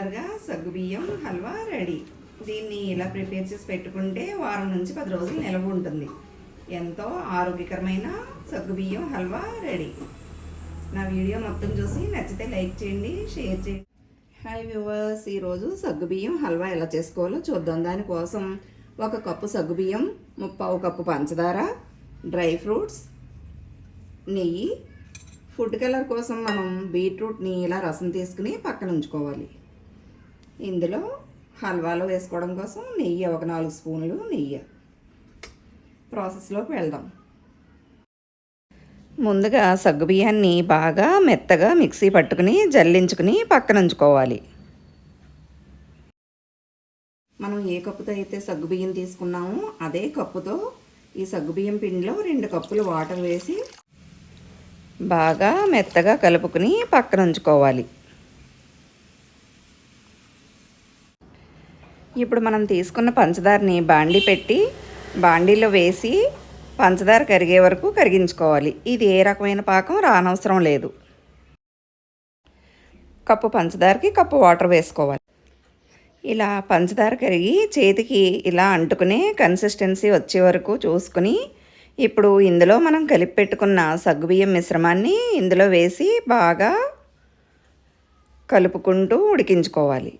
చూస్తున్నారుగా సగ్గుబియ్యం హల్వా రెడీ. దీన్ని ఇలా ప్రిపేర్ చేసి పెట్టుకుంటే వారం నుంచి 10 రోజులు నిల్వ ఉంటుంది. ఎంతో ఆరోగ్యకరమైన సగ్గుబియ్యం హల్వా రెడీ. నా వీడియో మొత్తం చూసి నచ్చితే లైక్ చేయండి, షేర్ చేయండి. హాయ్ వ్యూవర్స్, ఈరోజు సగ్గుబియ్యం హల్వా ఎలా చేసుకోవాలో చూద్దాం. దానికోసం 1 కప్పు సగ్గుబియ్యం, 1/4 కప్పు పంచదార, డ్రై ఫ్రూట్స్, నెయ్యి. ఫుడ్ కలర్ కోసం మనం బీట్రూట్ని ఇలా రసం తీసుకుని పక్కన ఉంచుకోవాలి. ఇందులో హల్వాలో వేసుకోవడం కోసం నెయ్యి, 4 స్పూన్లు నెయ్యి. ప్రాసెస్లోకి వెళ్దాం. ముందుగా సగ్గుబియ్యాన్ని బాగా మెత్తగా మిక్సీ పట్టుకుని జల్లించుకుని పక్కన ఉంచుకోవాలి. మనం ఏ కప్పుతో అయితే సగ్గుబియ్యం తీసుకున్నామో అదే కప్పుతో ఈ సగ్గుబియ్యం పిండిలో 2 కప్పులు వాటర్ వేసి బాగా మెత్తగా కలుపుకుని పక్కన ఉంచుకోవాలి. ఇప్పుడు మనం తీసుకున్న పంచదారని బాండీ పెట్టి బాండీలో వేసి పంచదార కరిగే వరకు కరిగించుకోవాలి. ఇది ఏ రకమైన పాకం రానవసరం లేదు. కప్పు పంచదారకి కప్పు వాటర్ వేసుకోవాలి. ఇలా పంచదార కరిగి చేతికి ఇలా అంటుకునే కన్సిస్టెన్సీ వచ్చే వరకు చూసుకుని ఇప్పుడు ఇందులో మనం కలిపి పెట్టుకున్న సగ్గుబియ్యం మిశ్రమాన్ని ఇందులో వేసి బాగా కలుపుకుంటూ ఉడికించుకోవాలి.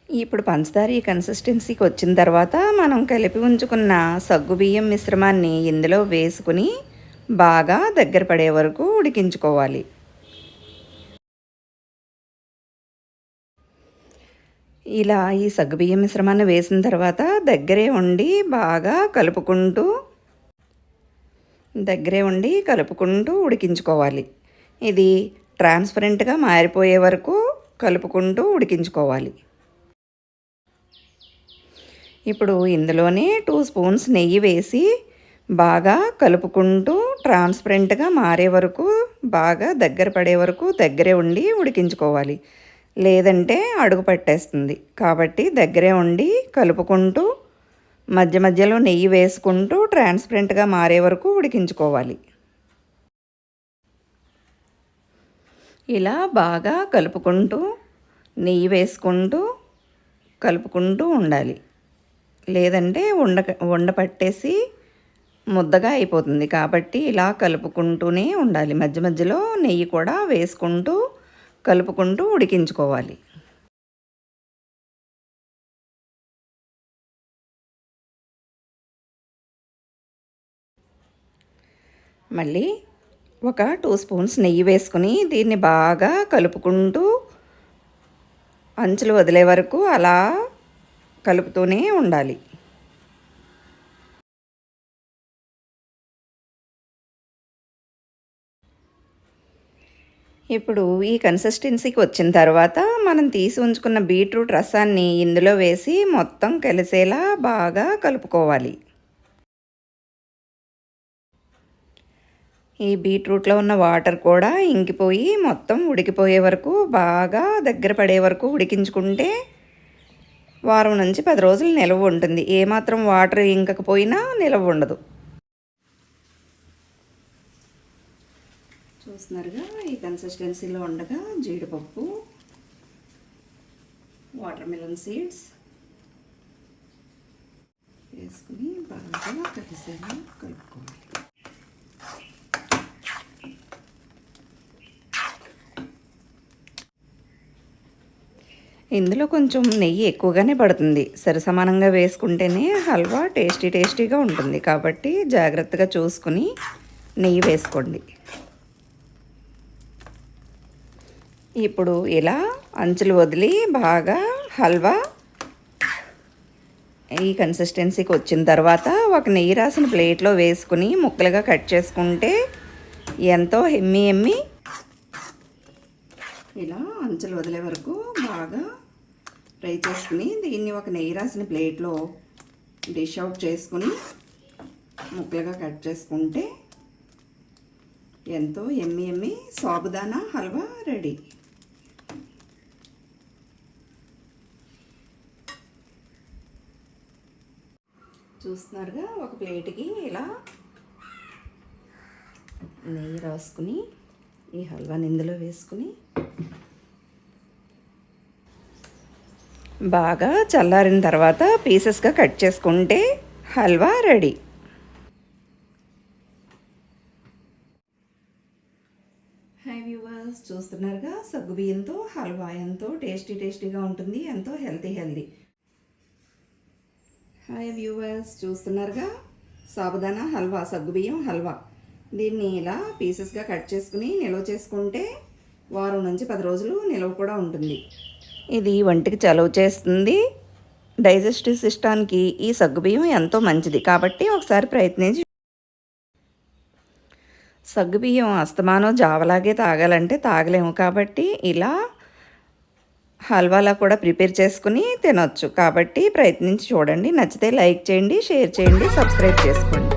ఇప్పుడు పంచదార ఈ కన్సిస్టెన్సీకి వచ్చిన తర్వాత మనం కలిపి ఉంచుకున్న సగ్గుబియ్యం మిశ్రమాన్ని ఇందులో వేసుకుని బాగా దగ్గర పడే వరకు ఉడికించుకోవాలి. ఇలా ఈ సగ్గుబియ్యం మిశ్రమాన్ని వేసిన తర్వాత దగ్గరే ఉండి కలుపుకుంటూ ఉడికించుకోవాలి. ఇది ట్రాన్స్పరెంట్గా మారిపోయే వరకు కలుపుకుంటూ ఉడికించుకోవాలి. ఇప్పుడు ఇందులోనే 2 స్పూన్స్ నెయ్యి వేసి బాగా కలుపుకుంటూ ట్రాన్స్పరెంట్గా మారే వరకు బాగా దగ్గర పడే వరకు దగ్గరే ఉండి ఉడికించుకోవాలి. లేదంటే అడుగు పట్టేస్తుంది. కాబట్టి దగ్గరే ఉండి కలుపుకుంటూ మధ్య మధ్యలో నెయ్యి వేసుకుంటూ ట్రాన్స్పరెంట్గా మారే వరకు ఉడికించుకోవాలి. ఇలా బాగా కలుపుకుంటూ నెయ్యి వేసుకుంటూ కలుపుకుంటూ ఉండాలి. లేదంటే ఉండ పట్టేసి ముద్దగా అయిపోతుంది. కాబట్టి ఇలా కలుపుకుంటూనే ఉండాలి. మధ్య మధ్యలో నెయ్యి కూడా వేసుకుంటూ కలుపుకుంటూ ఉడికించుకోవాలి. మళ్ళీ 2 స్పూన్స్ నెయ్యి వేసుకుని దీన్ని బాగా కలుపుకుంటూ అంచులు వదిలే వరకు అలా కలుపుతూనే ఉండాలి. ఇప్పుడు ఈ కన్సిస్టెన్సీకి వచ్చిన తర్వాత మనం తీసి ఉంచుకున్న బీట్రూట్ రసాన్ని ఇందులో వేసి మొత్తం కలిసేలా బాగా కలుపుకోవాలి. ఈ బీట్రూట్లో ఉన్న వాటర్ కూడా ఇంకిపోయి మొత్తం ఉడికిపోయే వరకు బాగా దగ్గర పడే వరకు ఉడికించుకుంటే వారం నుంచి 10 రోజులు నిల్వ ఉంటుంది. ఏమాత్రం వాటర్ ఇంకకపోయినా నిల్వ ఉండదు. చూస్తున్నారుగా ఈ కన్సిస్టెన్సీలో ఉండగా జీడిపప్పు, వాటర్ మిలన్ సీడ్స్ వేసుకుని బాగా కలిసేలా కలుపుకోవాలి. ఇందులో కొంచెం నెయ్యి ఎక్కువగానే పడుతుంది. సరిసమానంగా వేసుకుంటేనే హల్వా టేస్టీగా ఉంటుంది. కాబట్టి జాగ్రత్తగా చూసుకుని నెయ్యి వేసుకోండి. ఇప్పుడు ఇలా అంచులు వదిలి బాగా హల్వా ఈ కన్సిస్టెన్సీకి వచ్చిన తర్వాత ఒక నెయ్యి రాసిన ప్లేట్లో వేసుకుని ముక్కలుగా కట్ చేసుకుంటే ఎంతో ఎమ్మి ఇలా అంచులు వదిలే వరకు బాగా ఫ్రై చేసుకుని దీన్ని ఒక నెయ్యి రాసిన ప్లేట్లో డిష్ అవుట్ చేసుకుని ముక్కలుగా కట్ చేసుకుంటే ఎంతో ఎమ్మి సాబుదానా హల్వా రెడీ. చూస్తున్నారుగా ఒక ప్లేట్కి ఇలా నెయ్యి రాసుకుని ఈ హల్వాని ఇందులో వేసుకుని బాగా చల్లారిన తర్వాత పీసెస్గా కట్ చేసుకుంటే హల్వా రెడీ. హాయ్ వ్యూవర్స్, చూస్తున్నారుగా సగ్గుబియ్యంతో హల్వా ఎంతో టేస్టీగా ఉంటుంది, ఎంతో హెల్తీ. హాయ్ వ్యూవర్స్, చూస్తున్నారుగా సాబుదానా హల్వా, సగ్గుబియ్యం హల్వా. దీన్ని ఇలా పీసెస్గా కట్ చేసుకుని నిల్వ చేసుకుంటే వారం నుంచి 10 రోజులు నిల్వ కూడా ఉంటుంది. ఇది ఒంటికి చలువ చేస్తుంది, డైజెస్టివ్ సిస్టానికి ఈ సగ్గుబియ్యం ఎంతో మంచిది కాబట్టి ఒకసారి ప్రయత్నించి. సగ్గుబియ్యం అస్తమానం జావలాగే తాగాలంటే తాగలేము కాబట్టి ఇలా హల్వాలా కూడా ప్రిపేర్ చేసుకుని తినొచ్చు. కాబట్టి ప్రయత్నించి చూడండి. నచ్చితే లైక్ చేయండి, షేర్ చేయండి, సబ్స్క్రైబ్ చేసుకోండి.